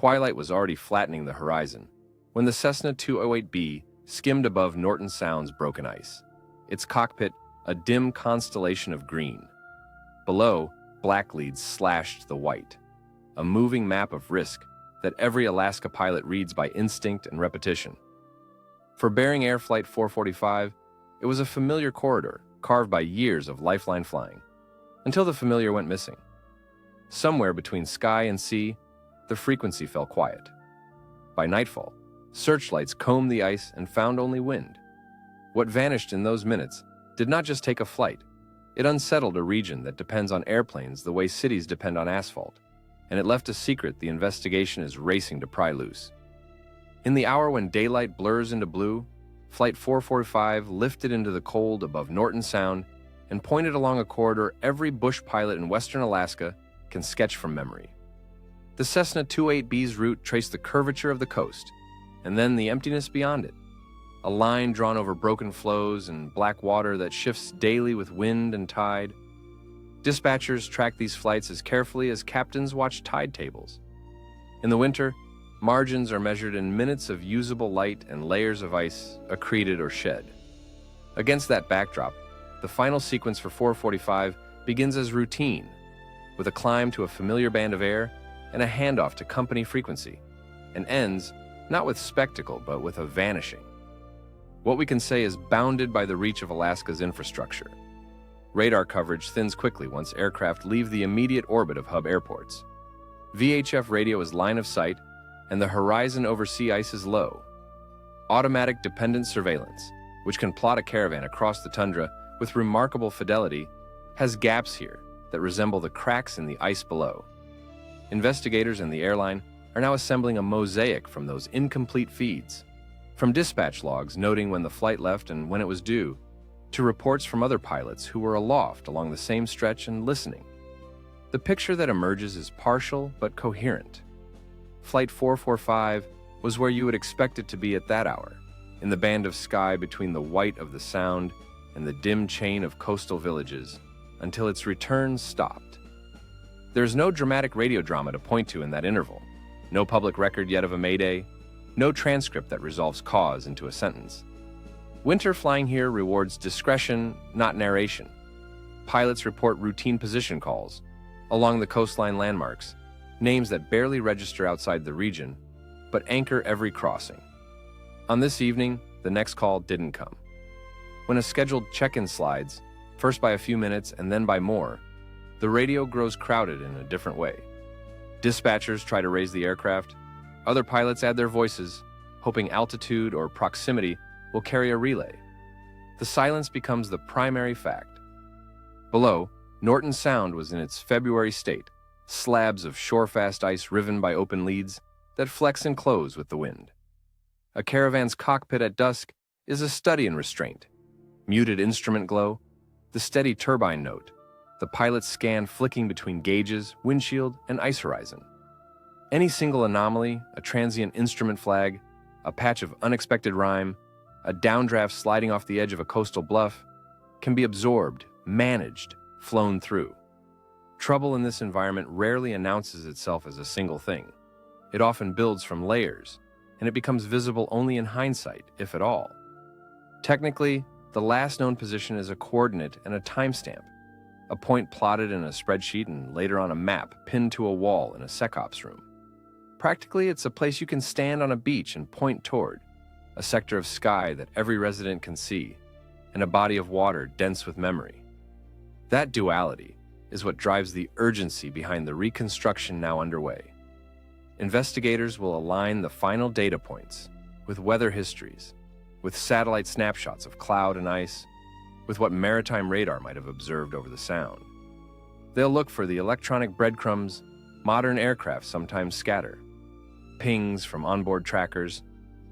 Twilight was already flattening the horizon when the Cessna 208B skimmed above Norton Sound's broken ice, its cockpit a dim constellation of green. Below, black leads slashed the white, a moving map of risk that every Alaska pilot reads by instinct and repetition. For Bering Air Flight 445, it was a familiar corridor carved by years of lifeline flying, until the familiar went missing. Somewhere between sky and sea, the frequency fell quiet. By nightfall, searchlights combed the ice and found only wind. What vanished in those minutes did not just take a flight, it unsettled a region that depends on airplanes the way cities depend on asphalt, and it left a secret the investigation is racing to pry loose. In the hour when daylight blurs into blue, Flight 445 lifted into the cold above Norton Sound and pointed along a corridor every bush pilot in western Alaska can sketch from memory. The Cessna 208B's route traced the curvature of the coast, and then the emptiness beyond it, a line drawn over broken flows and black water that shifts daily with wind and tide. Dispatchers track these flights as carefully as captains watch tide tables. In the winter, margins are measured in minutes of usable light and layers of ice accreted or shed. Against that backdrop, the final sequence for 445 begins as routine, with a climb to a familiar band of air and a handoff to company frequency, and ends not with spectacle but with a vanishing. What we can say is bounded by the reach of Alaska's infrastructure. Radar coverage thins quickly once aircraft leave the immediate orbit of hub airports. VHF radio is line of sight, and the horizon over sea ice is low. Automatic dependent surveillance, which can plot a caravan across the tundra with remarkable fidelity, has gaps here that resemble the cracks in the ice below. Investigators and the airline are now assembling a mosaic from those incomplete feeds, from dispatch logs noting when the flight left and when it was due, to reports from other pilots who were aloft along the same stretch and listening. The picture that emerges is partial but coherent. Flight 445 was where you would expect it to be at that hour, in the band of sky between the white of the Sound and the dim chain of coastal villages, until its return stopped. There is no dramatic radio drama to point to in that interval, no public record yet of a mayday, no transcript that resolves cause into a sentence. Winter flying here rewards discretion, not narration. Pilots report routine position calls along the coastline landmarks, names that barely register outside the region, but anchor every crossing. On this evening, the next call didn't come. When a scheduled check-in slides, first by a few minutes and then by more, the radio grows crowded in a different way. Dispatchers try to raise the aircraft. Other pilots add their voices, hoping altitude or proximity will carry a relay. The silence becomes the primary fact. Below, Norton Sound was in its February state, slabs of shore-fast ice riven by open leads that flex and close with the wind. A caravan's cockpit at dusk is a study in restraint. Muted instrument glow, the steady turbine note, the pilot's scan flicking between gauges, windshield, and ice horizon. Any single anomaly, a transient instrument flag, a patch of unexpected rime, a downdraft sliding off the edge of a coastal bluff, can be absorbed, managed, flown through. Trouble in this environment rarely announces itself as a single thing. It often builds from layers, and it becomes visible only in hindsight, if at all. Technically, the last known position is a coordinate and a timestamp, a point plotted in a spreadsheet and later on a map pinned to a wall in a SecOps room. Practically, it's a place you can stand on a beach and point toward, a sector of sky that every resident can see, and a body of water dense with memory. That duality is what drives the urgency behind the reconstruction now underway. Investigators will align the final data points with weather histories, with satellite snapshots of cloud and ice, with what maritime radar might have observed over the Sound. They'll look for the electronic breadcrumbs modern aircraft sometimes scatter, pings from onboard trackers,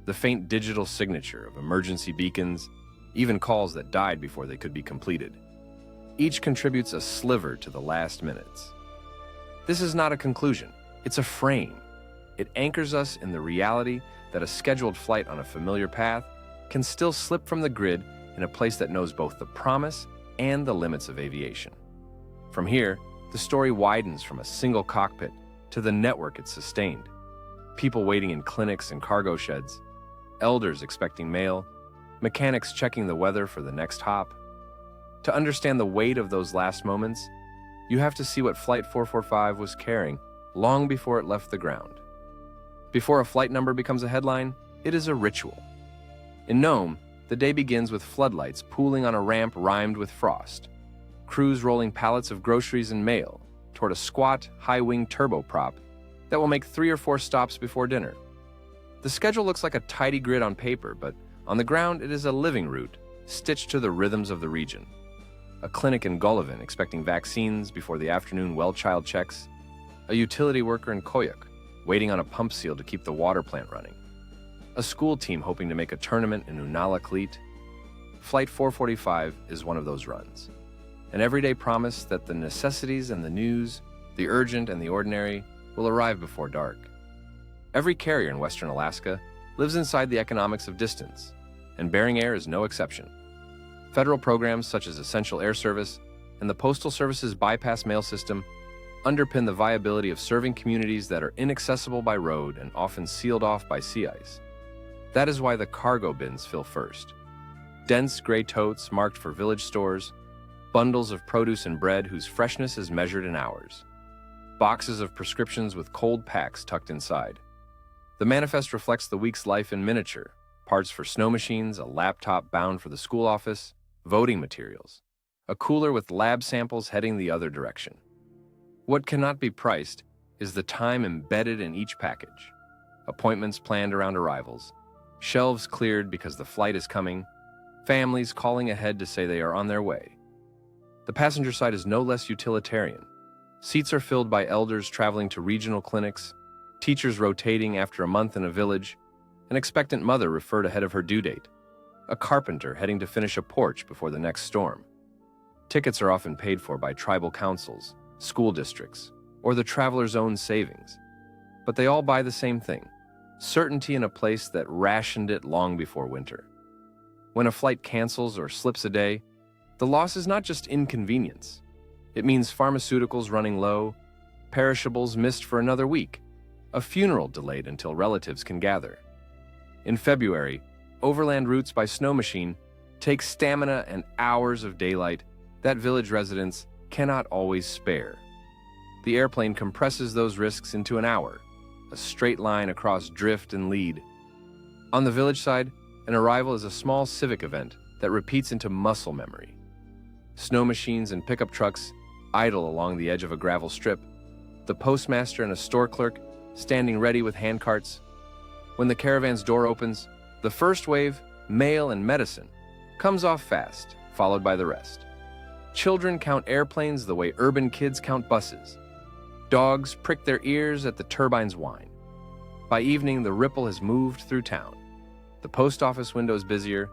the faint digital signature of emergency beacons, even calls that died before they could be completed. Each contributes a sliver to the last minutes. This is not a conclusion, it's a frame. It anchors us in the reality that a scheduled flight on a familiar path can still slip from the grid in a place that knows both the promise and the limits of aviation. From here, the story widens from a single cockpit to the network it sustained. people waiting in clinics and cargo sheds, elders expecting mail, mechanics checking the weather for the next hop. To understand the weight of those last moments, you have to see what Flight 445 was carrying long before it left the ground. Before a flight number becomes a headline, it is a ritual. In Nome, the day begins with floodlights pooling on a ramp rimed with frost, crews rolling pallets of groceries and mail toward a squat, high-wing turboprop that will make 3 or 4 stops before dinner. The schedule looks like a tidy grid on paper, but on the ground it is a living route stitched to the rhythms of the region. A clinic in Gullivan expecting vaccines before the afternoon well child checks, a utility worker in Koyuk waiting on a pump seal to keep the water plant running, a school team hoping to make a tournament in Unalakleet. Flight 445 is one of those runs. An everyday promise that the necessities and the news, the urgent and the ordinary, will arrive before dark. Every carrier in Western Alaska lives inside the economics of distance, and Bering Air is no exception. Federal programs such as Essential Air Service and the Postal Service's bypass mail system underpin the viability of serving communities that are inaccessible by road and often sealed off by sea ice. That is why the cargo bins fill first. Dense gray totes marked for village stores, bundles of produce and bread whose freshness is measured in hours, boxes of prescriptions with cold packs tucked inside. The manifest reflects the week's life in miniature: parts for snow machines, a laptop bound for the school office, voting materials, a cooler with lab samples heading the other direction. What cannot be priced is the time embedded in each package. Appointments planned around arrivals, shelves cleared because the flight is coming, families calling ahead to say they are on their way. The passenger side is no less utilitarian. Seats are filled by elders traveling to regional clinics, teachers rotating after a month in a village, an expectant mother referred ahead of her due date, a carpenter heading to finish a porch before the next storm. Tickets are often paid for by tribal councils, school districts, or the traveler's own savings. But they all buy the same thing: certainty in a place that rationed it long before winter. When a flight cancels or slips a day, the loss is not just inconvenience. It means pharmaceuticals running low, perishables missed for another week, a funeral delayed until relatives can gather. In February, overland routes by snow machine take stamina and hours of daylight that village residents cannot always spare. The airplane compresses those risks into an hour, a straight line across drift and lead. On the village side, an arrival is a small civic event that repeats into muscle memory. Snow machines and pickup trucks idle along the edge of a gravel strip, the postmaster and a store clerk standing ready with handcarts. When the caravan's door opens, the first wave, mail and medicine, comes off fast, followed by the rest. Children count airplanes the way urban kids count buses. Dogs prick their ears at the turbine's whine. By evening, the ripple has moved through town. The post office window's busier,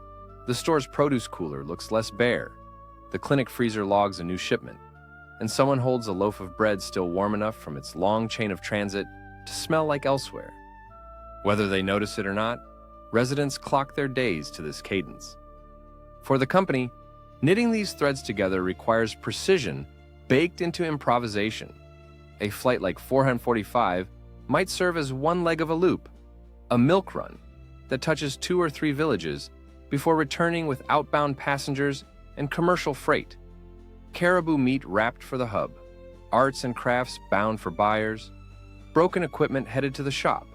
the store's produce cooler looks less bare, the clinic freezer logs a new shipment, and someone holds a loaf of bread still warm enough from its long chain of transit to smell like elsewhere. Whether they notice it or not, residents clock their days to this cadence. For the company, knitting these threads together requires precision baked into improvisation. A flight like 445 might serve as one leg of a loop, a milk run that touches 2 or 3 villages before returning with outbound passengers and commercial freight. Caribou meat wrapped for the hub, arts and crafts bound for buyers, broken equipment headed to the shop.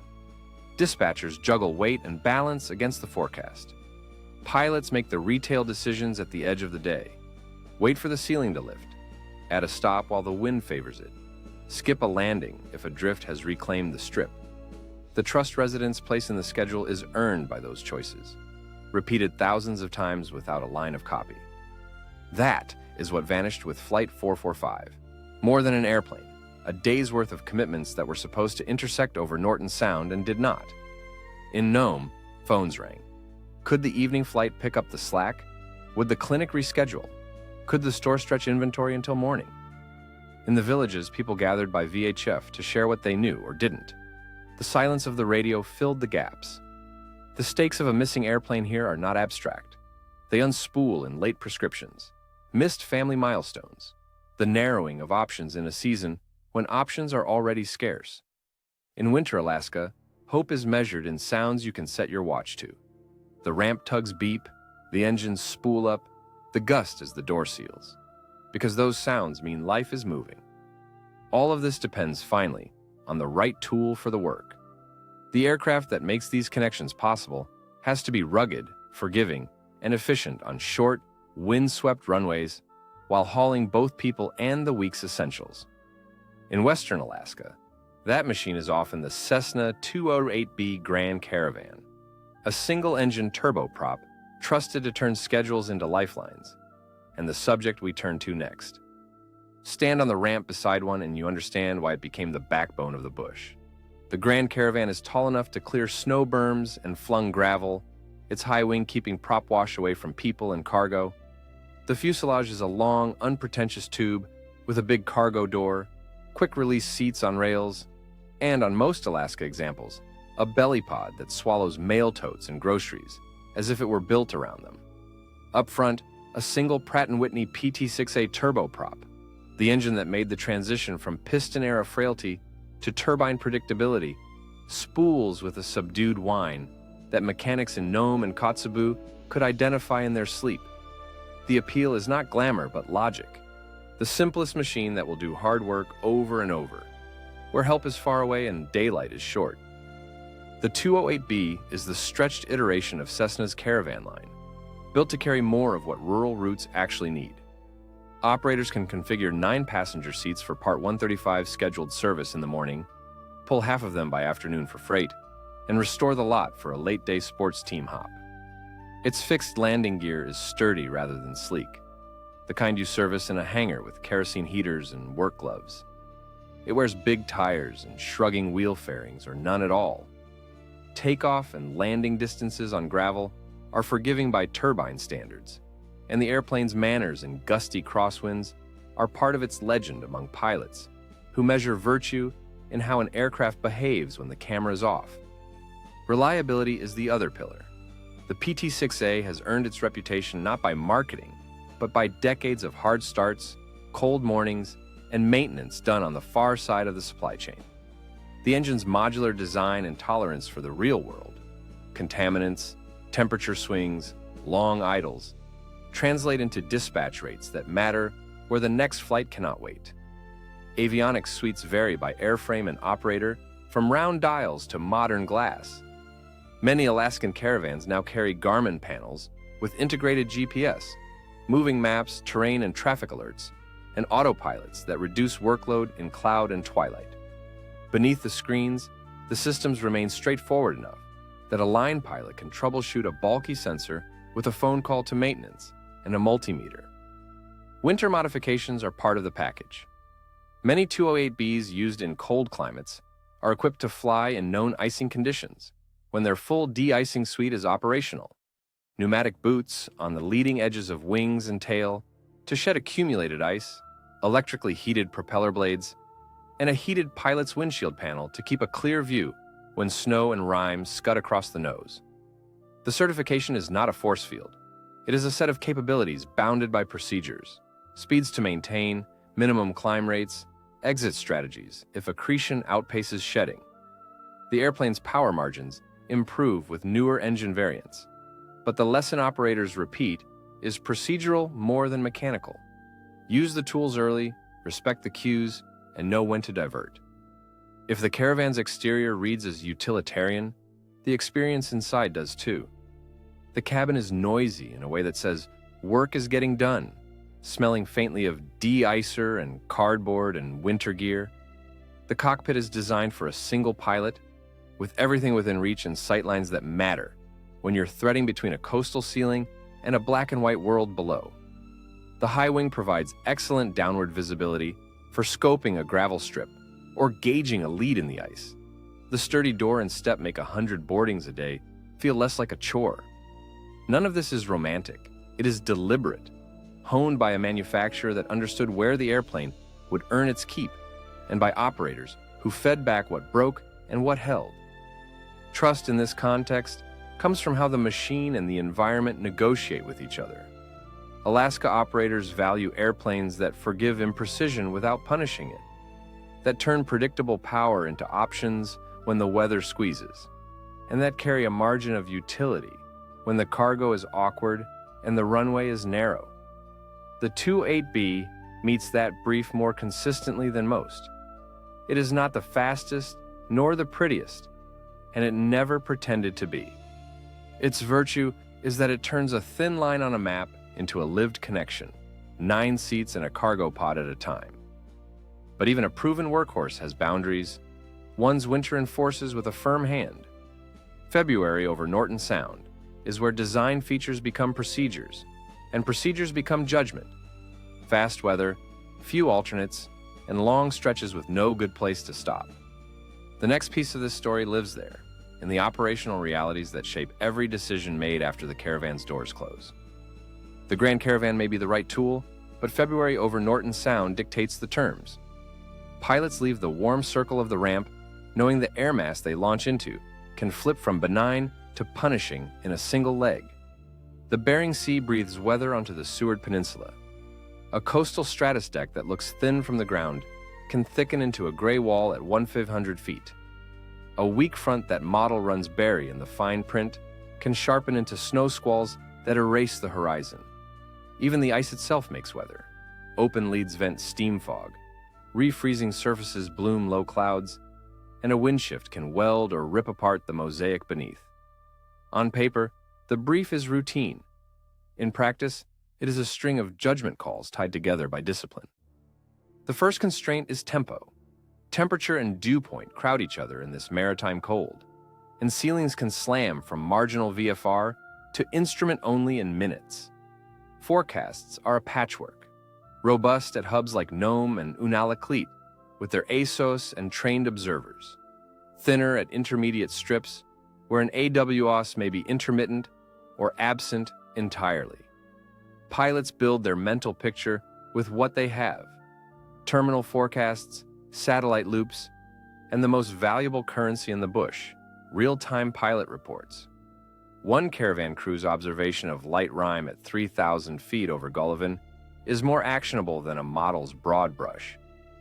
Dispatchers juggle weight and balance against the forecast. Pilots make the retail decisions at the edge of the day. Wait for the ceiling to lift. Add a stop while the wind favors it. Skip a landing if a drift has reclaimed the strip. The trust residents place in the schedule is earned by those choices, repeated thousands of times without a line of copy. That is what vanished with Flight 445. More than an airplane, a day's worth of commitments that were supposed to intersect over Norton Sound and did not. In Nome, phones rang. Could the evening flight pick up the slack? Would the clinic reschedule? Could the store stretch inventory until morning? In the villages, people gathered by VHF to share what they knew or didn't. The silence of the radio filled the gaps. The stakes of a missing airplane here are not abstract. They unspool in late prescriptions, missed family milestones, the narrowing of options in a season when options are already scarce. In winter Alaska, Hope is measured in sounds you can set your watch to. The ramp tugs beep, the engines spool up, the gust as the door seals. Because those sounds mean life is moving. All of this depends, finally, on the right tool for the work. The aircraft that makes these connections possible has to be rugged, forgiving, and efficient on short, wind-swept runways while hauling both people and the week's essentials. In Western Alaska, that machine is often the Cessna 208B Grand Caravan, a single-engine turboprop trusted to turn schedules into lifelines, and the subject we turn to next. Stand on the ramp beside one and you understand why it became the backbone of the bush. The Grand Caravan is tall enough to clear snow berms and flung gravel, its high wing keeping prop wash away from people and cargo. The fuselage is a long, unpretentious tube with a big cargo door, quick-release seats on rails, and on most Alaska examples, a belly pod that swallows mail totes and groceries as if it were built around them. Up front, a single Pratt & Whitney PT-6A turboprop, the engine that made the transition from piston-era frailty to turbine predictability, spools with a subdued whine that mechanics in Nome and Kotzebue could identify in their sleep. The appeal is not glamour but logic, the simplest machine that will do hard work over and over, where help is far away and daylight is short. The 208B is the stretched iteration of Cessna's Caravan line, built to carry more of what rural routes actually need. Operators can configure 9 passenger seats for Part 135 scheduled service in the morning, pull half of them by afternoon for freight, and restore the lot for a late-day sports team hop. Its fixed landing gear is sturdy rather than sleek, the kind you service in a hangar with kerosene heaters and work gloves. It wears big tires and shrugging wheel fairings or none at all. Takeoff and landing distances on gravel are forgiving by turbine standards, and the airplane's manners in gusty crosswinds are part of its legend among pilots, who measure virtue in how an aircraft behaves when the camera is off. Reliability is the other pillar. The PT-6A has earned its reputation not by marketing, but by decades of hard starts, cold mornings, and maintenance done on the far side of the supply chain. The engine's modular design and tolerance for the real world, contaminants, temperature swings, long idles, translate into dispatch rates that matter where the next flight cannot wait. Avionics suites vary by airframe and operator, from round dials to modern glass. Many Alaskan Caravans now carry Garmin panels with integrated GPS, moving maps, terrain and traffic alerts, and autopilots that reduce workload in cloud and twilight. Beneath the screens, the systems remain straightforward enough that a line pilot can troubleshoot a bulky sensor with a phone call to maintenance and a multimeter. Winter modifications are part of the package. Many 208Bs used in cold climates are equipped to fly in known icing conditions when their full de-icing suite is operational. Pneumatic boots on the leading edges of wings and tail to shed accumulated ice, electrically heated propeller blades, and a heated pilot's windshield panel to keep a clear view when snow and rime scud across the nose. The certification is not a force field. It is a set of capabilities bounded by procedures, speeds to maintain, minimum climb rates, exit strategies if accretion outpaces shedding. The airplane's power margins improve with newer engine variants, but the lesson operators repeat is procedural more than mechanical. Use the tools early, respect the cues, and know when to divert. If the Caravan's exterior reads as utilitarian, the experience inside does too. The cabin is noisy in a way that says, work is getting done, smelling faintly of de-icer and cardboard and winter gear. The cockpit is designed for a single pilot, with everything within reach and sightlines that matter when you're threading between a coastal ceiling and a black and white world below. The high wing provides excellent downward visibility for scoping a gravel strip or gauging a lead in the ice. The sturdy door and step make 100 boardings a day feel less like a chore. None of this is romantic. It is deliberate, honed by a manufacturer that understood where the airplane would earn its keep, and by operators who fed back what broke and what held. Trust in this context comes from how the machine and the environment negotiate with each other. Alaska operators value airplanes that forgive imprecision without punishing it, that turn predictable power into options when the weather squeezes, and that carry a margin of utility when the cargo is awkward and the runway is narrow. The 28B meets that brief more consistently than most. It is not the fastest nor the prettiest, and it never pretended to be. Its virtue is that it turns a thin line on a map into a lived connection, 9 seats in a cargo pod at a time. But even a proven workhorse has boundaries. One's winter enforces with a firm hand. February over Norton Sound is where design features become procedures, and procedures become judgment. Fast weather, few alternates, and long stretches with no good place to stop. The next piece of this story lives there, in the operational realities that shape every decision made after the caravan's doors close. The Grand Caravan may be the right tool, but February over Norton Sound dictates the terms. Pilots leave the warm circle of the ramp, knowing the air mass they launch into can flip from benign to punishing in a single leg. The Bering Sea breathes weather onto the Seward Peninsula. A coastal stratus deck that looks thin from the ground can thicken into a gray wall at 1,500 feet. A weak front that model runs berry in the fine print can sharpen into snow squalls that erase the horizon. Even the ice itself makes weather. Open leads vent steam fog, refreezing surfaces bloom low clouds, and a wind shift can weld or rip apart the mosaic beneath. On paper, the brief is routine. In practice, it is a string of judgment calls tied together by discipline. The first constraint is tempo. Temperature and dew point crowd each other in this maritime cold, and ceilings can slam from marginal VFR to instrument only in minutes. Forecasts are a patchwork, robust at hubs like Nome and Unalakleet, with their ASOS and trained observers, thinner at intermediate strips, where an AWOS may be intermittent or absent entirely. Pilots build their mental picture with what they have: terminal forecasts, satellite loops, and the most valuable currency in the bush, real-time pilot reports. One caravan crew's observation of light rime at 3,000 feet over Gullivan is more actionable than a model's broad brush,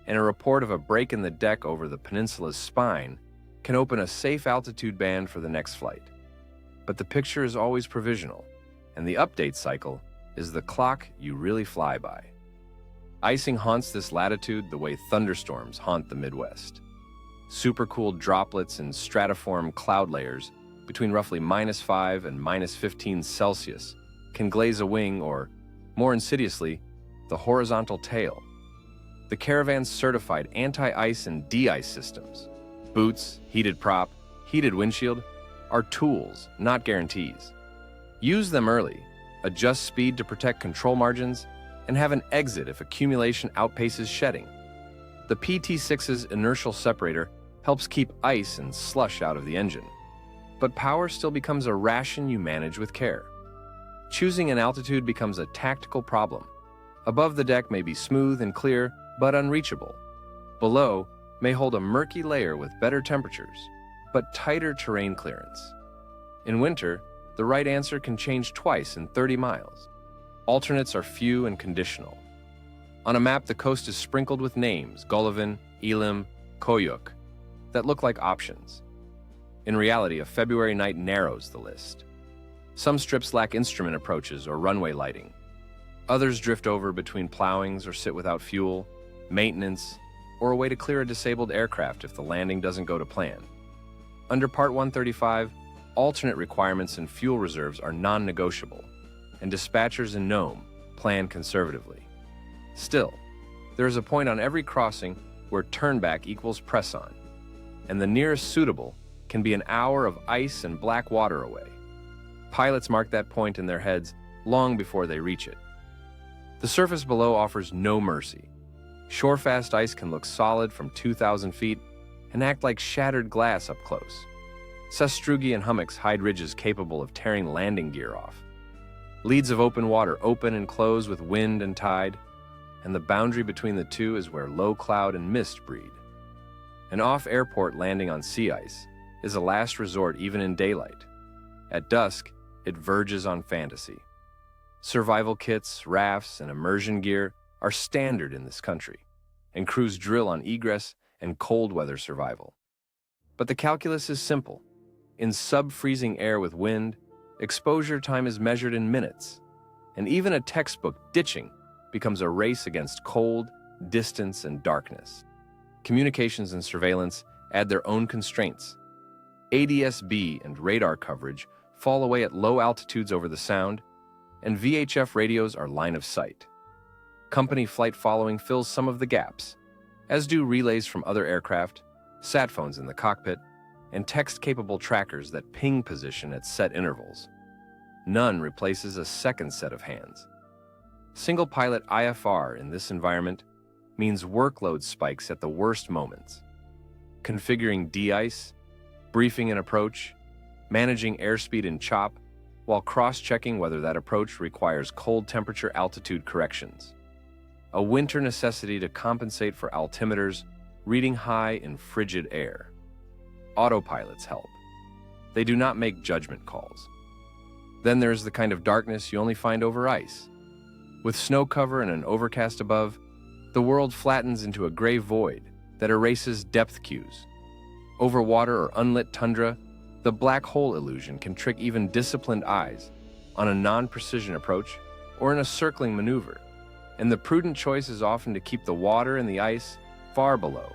and a report of a break in the deck over the peninsula's spine can open a safe altitude band for the next flight. But the picture is always provisional, and the update cycle is the clock you really fly by. Icing haunts this latitude the way thunderstorms haunt the Midwest. Supercooled droplets in stratiform cloud layers between roughly -5 and -15 Celsius can glaze a wing or, more insidiously, the horizontal tail. The caravan's certified anti-ice and de-ice systems, boots, heated prop, heated windshield, are tools, not guarantees. Use them early, adjust speed to protect control margins, and have an exit if accumulation outpaces shedding. The PT6's inertial separator helps keep ice and slush out of the engine, but power still becomes a ration you manage with care. Choosing an altitude becomes a tactical problem. Above the deck may be smooth and clear, but unreachable. Below may hold a murky layer with better temperatures, but tighter terrain clearance. In winter, the right answer can change twice in 30 miles. Alternates are few and conditional. On a map, the coast is sprinkled with names, Gullivan, Elim, Koyuk, that look like options. In reality, a February night narrows the list. Some strips lack instrument approaches or runway lighting. Others drift over between plowings or sit without fuel, maintenance, or a way to clear a disabled aircraft if the landing doesn't go to plan. Under Part 135, alternate requirements and fuel reserves are non-negotiable, and dispatchers in Nome plan conservatively. Still, there is a point on every crossing where turnback equals press on, and the nearest suitable can be an hour of ice and black water away. Pilots mark that point in their heads long before they reach it. The surface below offers no mercy. Shorefast ice can look solid from 2,000 feet and act like shattered glass up close. Sastrugi and hummocks hide ridges capable of tearing landing gear off. Leads of open water open and close with wind and tide, and the boundary between the two is where low cloud and mist breed. An off-airport landing on sea ice is a last resort even in daylight. At dusk, it verges on fantasy. Survival kits, rafts, and immersion gear are standard in this country, and crews drill on egress and cold weather survival. But the calculus is simple. In sub-freezing air with wind, exposure time is measured in minutes, and even a textbook ditching becomes a race against cold, distance, and darkness. Communications and surveillance add their own constraints. ADS-B and radar coverage fall away at low altitudes over the Sound, and VHF radios are line of sight. Company flight following fills some of the gaps, as do relays from other aircraft, sat phones in the cockpit, and text-capable trackers that ping position at set intervals. None replaces a second set of hands. Single-pilot IFR in this environment means workload spikes at the worst moments. Configuring de-ice, briefing an approach, managing airspeed in chop, while cross-checking whether that approach requires cold temperature altitude corrections. A winter necessity to compensate for altimeters reading high in frigid air. Autopilots help. They do not make judgment calls. Then there's the kind of darkness you only find over ice. With snow cover and an overcast above, the world flattens into a gray void that erases depth cues. Over water or unlit tundra, the black hole illusion can trick even disciplined eyes on a non-precision approach or in a circling maneuver, and the prudent choice is often to keep the water and the ice far below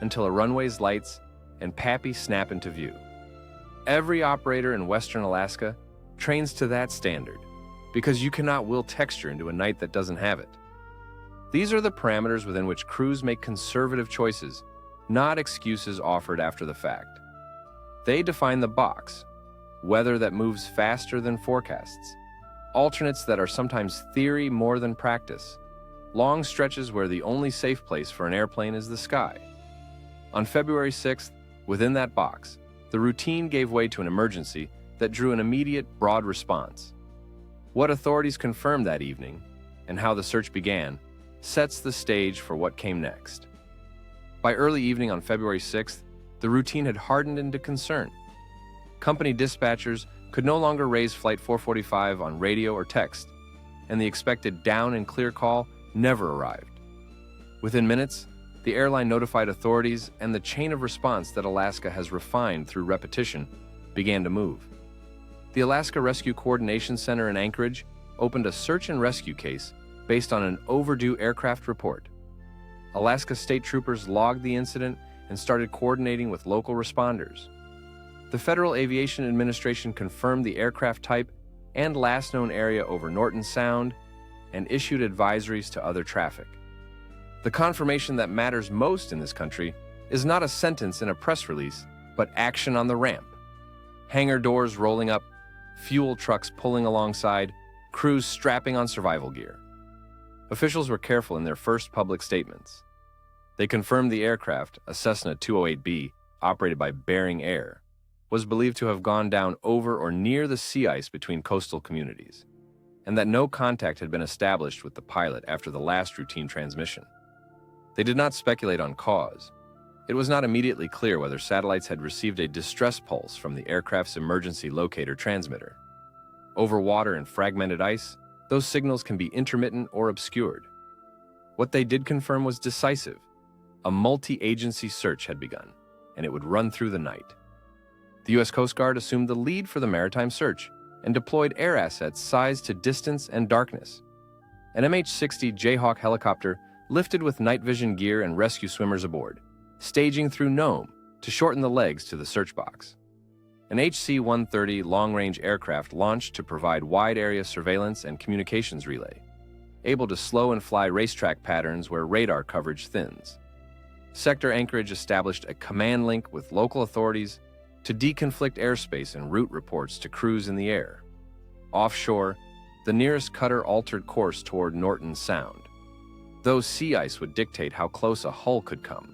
until a runway's lights and PAPI snap into view. Every operator in Western Alaska trains to that standard because you cannot will texture into a night that doesn't have it. These are the parameters within which crews make conservative choices, not excuses offered after the fact. They define the box, weather that moves faster than forecasts, alternates that are sometimes theory more than practice, long stretches where the only safe place for an airplane is the sky. On February 6th, within that box, the routine gave way to an emergency that drew an immediate, broad response. What authorities confirmed that evening, and how the search began, sets the stage for what came next. By early evening on February 6th, the routine had hardened into concern. Company dispatchers could no longer raise Flight 445 on radio or text, and the expected down and clear call never arrived. Within minutes, the airline notified authorities, and the chain of response that Alaska has refined through repetition began to move. The Alaska Rescue Coordination Center in Anchorage opened a search and rescue case based on an overdue aircraft report. Alaska state troopers logged the incident and started coordinating with local responders. The Federal Aviation Administration confirmed the aircraft type and last known area over Norton Sound and issued advisories to other traffic. The confirmation that matters most in this country is not a sentence in a press release, but action on the ramp. Hangar doors rolling up, fuel trucks pulling alongside, crews strapping on survival gear. Officials were careful in their first public statements. They confirmed the aircraft, a Cessna 208B, operated by Bering Air, was believed to have gone down over or near the sea ice between coastal communities, and that no contact had been established with the pilot after the last routine transmission. They did not speculate on cause. It was not immediately clear whether satellites had received a distress pulse from the aircraft's emergency locator transmitter. Over water and fragmented ice, those signals can be intermittent or obscured. What they did confirm was decisive. A multi-agency search had begun, and it would run through the night. The U.S. Coast Guard assumed the lead for the maritime search and deployed air assets sized to distance and darkness. An MH-60 Jayhawk helicopter lifted with night vision gear and rescue swimmers aboard, staging through Nome to shorten the legs to the search box. An HC-130 long-range aircraft launched to provide wide-area surveillance and communications relay, able to slow and fly racetrack patterns where radar coverage thins. Sector Anchorage established a command link with local authorities to deconflict airspace and route reports to crews in the air. Offshore, the nearest cutter altered course toward Norton Sound, though sea ice would dictate how close a hull could come.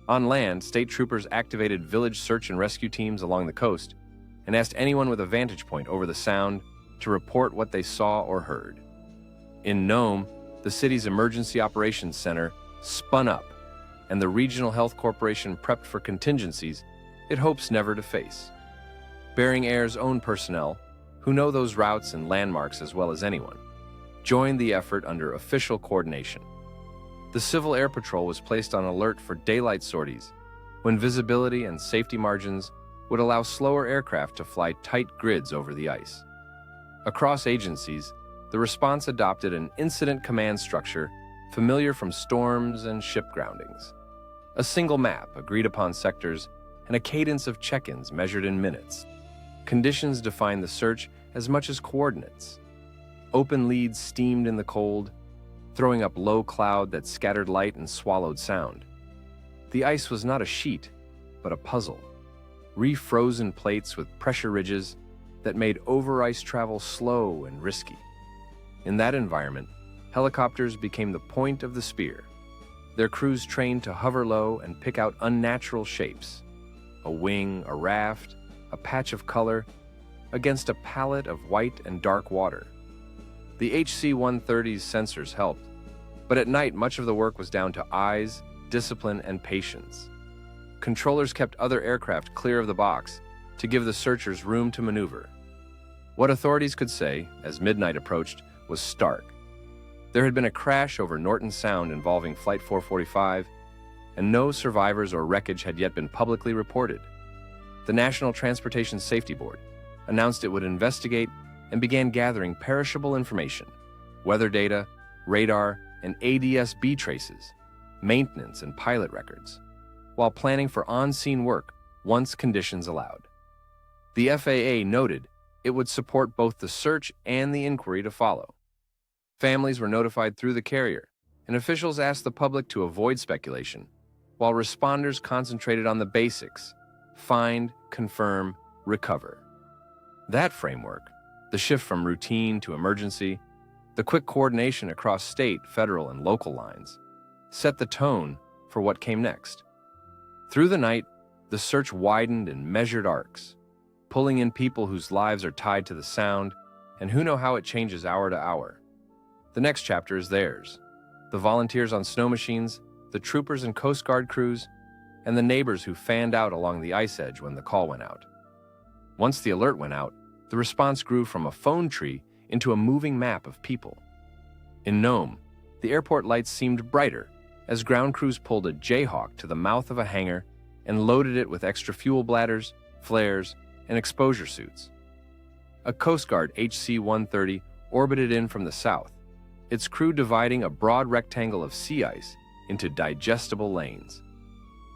On land, state troopers activated village search and rescue teams along the coast and asked anyone with a vantage point over the Sound to report what they saw or heard. In Nome, the city's Emergency Operations Center spun up, and the Regional Health Corporation prepped for contingencies it hopes never to face. Bering Air's own personnel, who know those routes and landmarks as well as anyone, joined the effort under official coordination. The Civil Air Patrol was placed on alert for daylight sorties, when visibility and safety margins would allow slower aircraft to fly tight grids over the ice. Across agencies, the response adopted an incident command structure familiar from storms and ship groundings. A single map, agreed upon sectors, and a cadence of check-ins measured in minutes. Conditions defined the search as much as coordinates. Open leads steamed in the cold, throwing up low cloud that scattered light and swallowed sound. The ice was not a sheet, but a puzzle. Refrozen plates with pressure ridges that made over-ice travel slow and risky. In that environment, helicopters became the point of the spear. Their crews trained to hover low and pick out unnatural shapes. A wing, a raft, a patch of color, against a palette of white and dark water. The HC-130's sensors helped, but at night much of the work was down to eyes, discipline, and patience. Controllers kept other aircraft clear of the box to give the searchers room to maneuver. What authorities could say, as midnight approached, was stark. There had been a crash over Norton Sound involving Flight 445, and no survivors or wreckage had yet been publicly reported. The National Transportation Safety Board announced it would investigate and began gathering perishable information, weather data, radar, and ADS-B traces, maintenance and pilot records, while planning for on-scene work once conditions allowed. The FAA noted it would support both the search and the inquiry to follow. Families were notified through the carrier, and officials asked the public to avoid speculation, while responders concentrated on the basics: find, confirm, recover. That framework, the shift from routine to emergency, the quick coordination across state, federal, and local lines, set the tone for what came next. Through the night, the search widened in measured arcs, pulling in people whose lives are tied to the sound and who know how it changes hour to hour. The next chapter is theirs: the volunteers on snow machines, the troopers and Coast Guard crews, and the neighbors who fanned out along the ice edge when the call went out. Once the alert went out, the response grew from a phone tree into a moving map of people. In Nome, the airport lights seemed brighter as ground crews pulled a Jayhawk to the mouth of a hangar and loaded it with extra fuel bladders, flares, and exposure suits. A Coast Guard HC-130 orbited in from the south, its crew dividing a broad rectangle of sea ice into digestible lanes.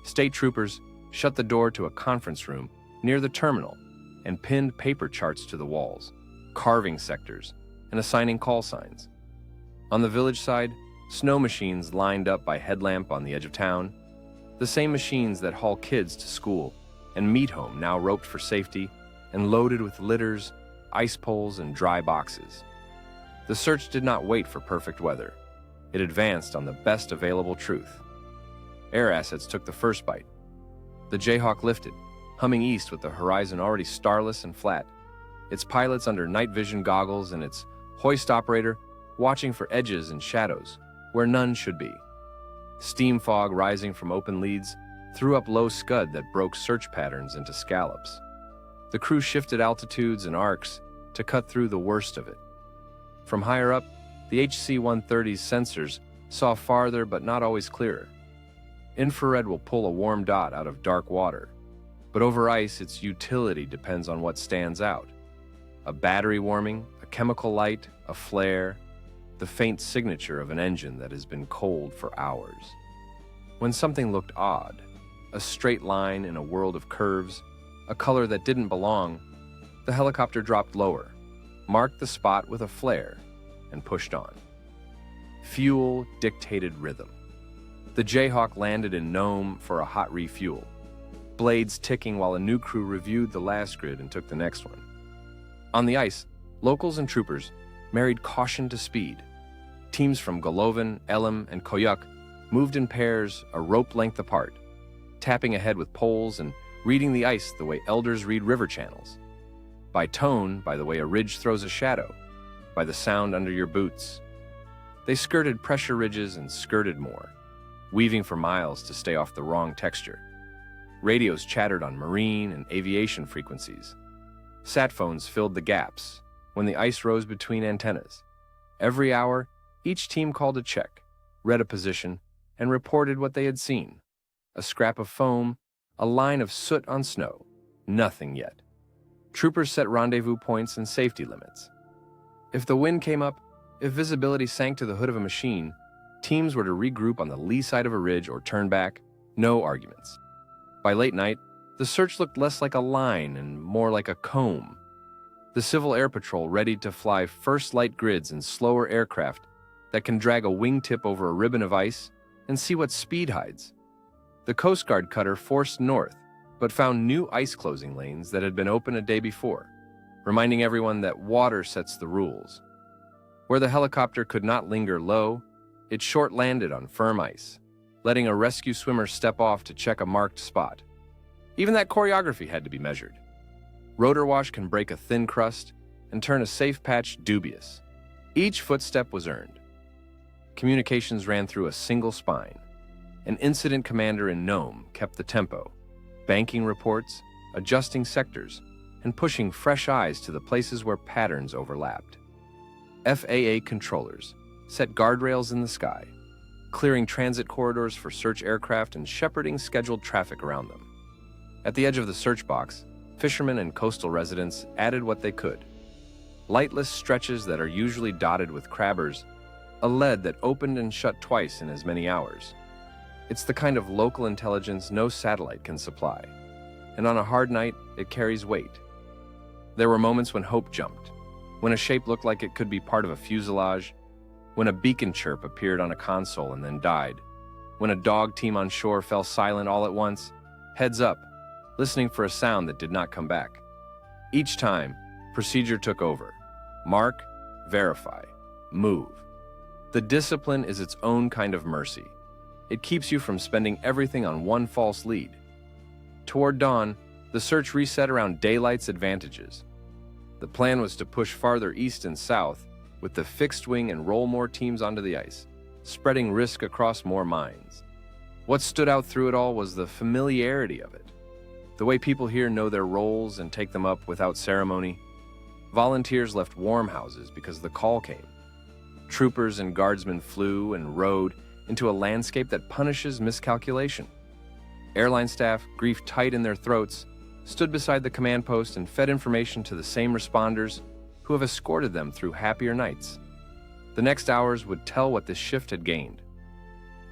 State troopers shut the door to a conference room near the terminal and pinned paper charts to the walls, carving sectors and assigning call signs. On the village side, snow machines lined up by headlamp on the edge of town, the same machines that haul kids to school and meet home, now roped for safety and loaded with litters, ice poles, and dry boxes. The search did not wait for perfect weather. It advanced on the best available truth. Air assets took the first bite. The Jayhawk lifted, humming east with the horizon already starless and flat, its pilots under night vision goggles and its hoist operator watching for edges and shadows where none should be. Steam fog rising from open leads threw up low scud that broke search patterns into scallops. The crew shifted altitudes and arcs to cut through the worst of it. From higher up, the HC-130's sensors saw farther but not always clearer. Infrared will pull a warm dot out of dark water, but over ice its utility depends on what stands out. A battery warming, a chemical light, a flare, the faint signature of an engine that has been cold for hours. When something looked odd, a straight line in a world of curves, a color that didn't belong, the helicopter dropped lower, marked the spot with a flare, and pushed on. Fuel dictated rhythm. The Jayhawk landed in Nome for a hot refuel, blades ticking while a new crew reviewed the last grid and took the next one. On the ice, locals and troopers married caution to speed. Teams from Golovin, Elim, and Koyuk moved in pairs a rope length apart, tapping ahead with poles and reading the ice the way elders read river channels. By tone, by the way a ridge throws a shadow, by the sound under your boots. They skirted pressure ridges and skirted more, weaving for miles to stay off the wrong texture. Radios chattered on marine and aviation frequencies. Sat phones filled the gaps when the ice rose between antennas. Every hour, each team called a check, read a position, and reported what they had seen: a scrap of foam, A line of soot on snow. Nothing yet. Troopers set rendezvous points and safety limits. If the wind came up, if visibility sank to the hood of a machine, teams were to regroup on the lee side of a ridge or turn back. No arguments. By late night, the search looked less like a line and more like a comb. The Civil Air Patrol readied to fly first light grids and slower aircraft that can drag a wingtip over a ribbon of ice and see what speed hides. The Coast Guard cutter forced north, but found new ice-closing lanes that had been open a day before, reminding everyone that water sets the rules. Where the helicopter could not linger low, it short-landed on firm ice, letting a rescue swimmer step off to check a marked spot. Even that choreography had to be measured. Rotor wash can break a thin crust and turn a safe patch dubious. Each footstep was earned. Communications ran through a single spine. An incident commander in Nome kept the tempo, banking reports, adjusting sectors, and pushing fresh eyes to the places where patterns overlapped. FAA controllers set guardrails in the sky, clearing transit corridors for search aircraft and shepherding scheduled traffic around them. At the edge of the search box, fishermen and coastal residents added what they could. Lightless stretches that are usually dotted with crabbers, a lead that opened and shut twice in as many hours. It's the kind of local intelligence no satellite can supply, and on a hard night, it carries weight. There were moments when hope jumped, when a shape looked like it could be part of a fuselage, when a beacon chirp appeared on a console and then died, when a dog team on shore fell silent all at once, heads up, listening for a sound that did not come back. Each time, procedure took over. Mark, verify, move. The discipline is its own kind of mercy. It keeps you from spending everything on one false lead. Toward dawn, the search reset around daylight's advantages. The plan was to push farther east and south with the fixed wing and roll more teams onto the ice, spreading risk across more mines. What stood out through it all was the familiarity of it. The way people here know their roles and take them up without ceremony. Volunteers left warm houses because the call came. Troopers and guardsmen flew and rode into a landscape that punishes miscalculation. Airline staff, grief tight in their throats, stood beside the command post and fed information to the same responders who have escorted them through happier nights. The next hours would tell what this shift had gained.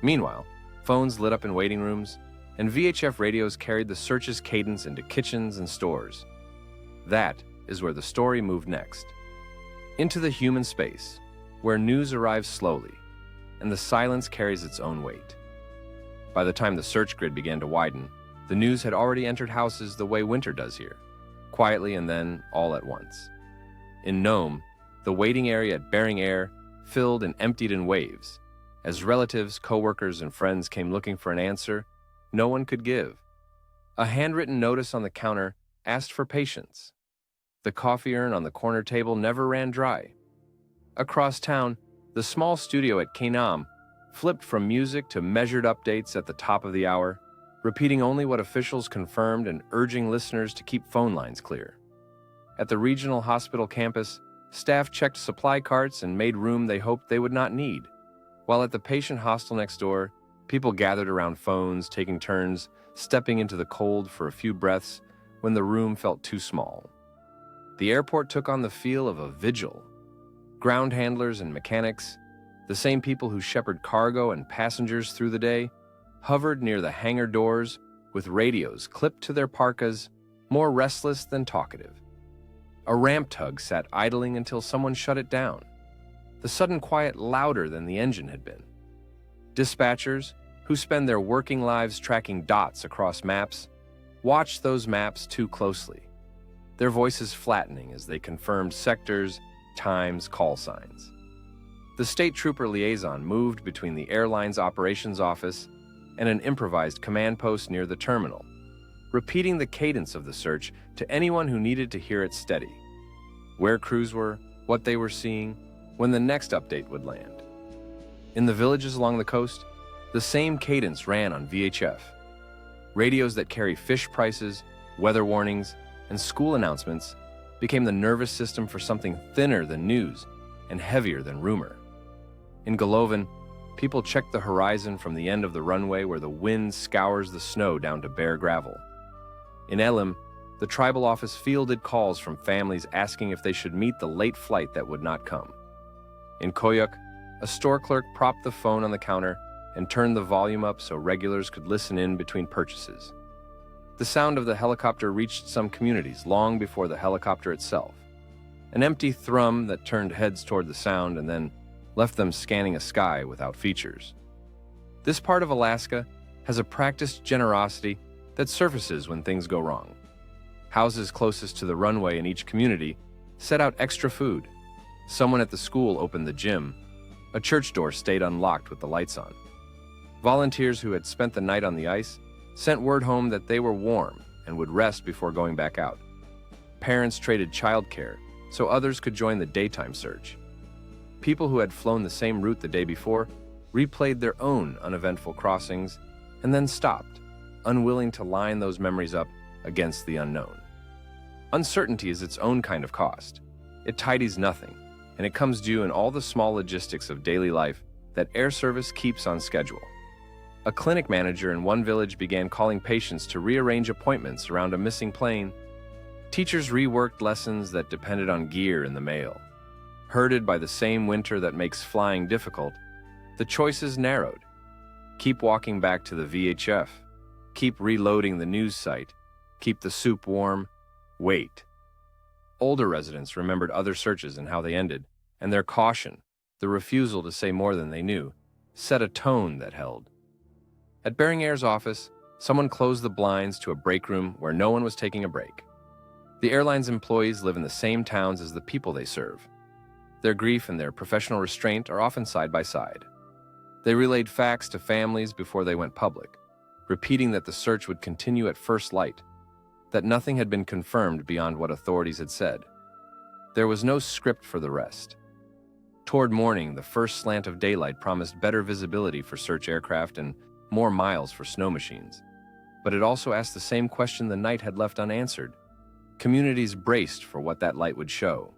Meanwhile, phones lit up in waiting rooms, and VHF radios carried the search's cadence into kitchens and stores. That is where the story moved next. Into the human space, where news arrives slowly, and the silence carries its own weight. By the time the search grid began to widen, the news had already entered houses the way winter does here, quietly and then all at once. In Nome, the waiting area at Bering Air filled and emptied in waves. As relatives, co-workers, and friends came looking for an answer no one could give. A handwritten notice on the counter asked for patience. The coffee urn on the corner table never ran dry. Across town, the small studio at Kenam flipped from music to measured updates at the top of the hour, repeating only what officials confirmed and urging listeners to keep phone lines clear. At the regional hospital campus, staff checked supply carts and made room they hoped they would not need, while at the patient hostel next door, people gathered around phones, taking turns, stepping into the cold for a few breaths when the room felt too small. The airport took on the feel of a vigil. Ground handlers and mechanics, the same people who shepherd cargo and passengers through the day, hovered near the hangar doors with radios clipped to their parkas, more restless than talkative. A ramp tug sat idling until someone shut it down, the sudden quiet louder than the engine had been. Dispatchers, who spend their working lives tracking dots across maps, watched those maps too closely, their voices flattening as they confirmed sectors, times, call signs. The state trooper liaison moved between the airline's operations office and an improvised command post near the terminal, repeating the cadence of the search to anyone who needed to hear it steady. Where crews were, what they were seeing, when the next update would land. In the villages along the coast, the same cadence ran on VHF. Radios that carry fish prices, weather warnings, and school announcements became the nervous system for something thinner than news and heavier than rumor. In Golovin, People check the horizon from the end of the runway where the wind scours the snow down to bare gravel. In Elim, the tribal office fielded calls from families asking if they should meet the late flight that would not come. In Koyuk, a store clerk propped the phone on the counter and turned the volume up so regulars could listen in between purchases. The sound of the helicopter reached some communities long before the helicopter itself. An empty thrum that turned heads toward the sound and then left them scanning a sky without features. This part of Alaska has a practiced generosity that surfaces when things go wrong. Houses closest to the runway in each community set out extra food. Someone at the school opened the gym. A church door stayed unlocked with the lights on. Volunteers who had spent the night on the ice sent word home that they were warm and would rest before going back out. Parents traded childcare so others could join the daytime search. People who had flown the same route the day before replayed their own uneventful crossings and then stopped, unwilling to line those memories up against the unknown. Uncertainty is its own kind of cost. It tidies nothing, and it comes due in all the small logistics of daily life that air service keeps on schedule. A clinic manager in one village began calling patients to rearrange appointments around a missing plane. Teachers reworked lessons that depended on gear in the mail. Herded by the same winter that makes flying difficult, the choices narrowed. Keep walking back to the VHF. Keep reloading the news site. Keep the soup warm. Wait. Older residents remembered other searches and how they ended, and their caution, the refusal to say more than they knew, set a tone that held. At Bering Air's office, someone closed the blinds to a break room where no one was taking a break. The airline's employees live in the same towns as the people they serve. Their grief and their professional restraint are often side by side. They relayed facts to families before they went public, repeating that the search would continue at first light, that nothing had been confirmed beyond what authorities had said. There was no script for the rest. Toward morning, the first slant of daylight promised better visibility for search aircraft and more miles for snow machines. But it also asked the same question the night had left unanswered. Communities braced for what that light would show.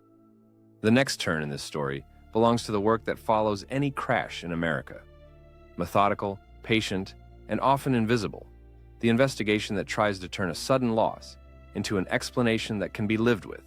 The next turn in this story belongs to the work that follows any crash in America. Methodical, patient, and often invisible, the investigation that tries to turn a sudden loss into an explanation that can be lived with.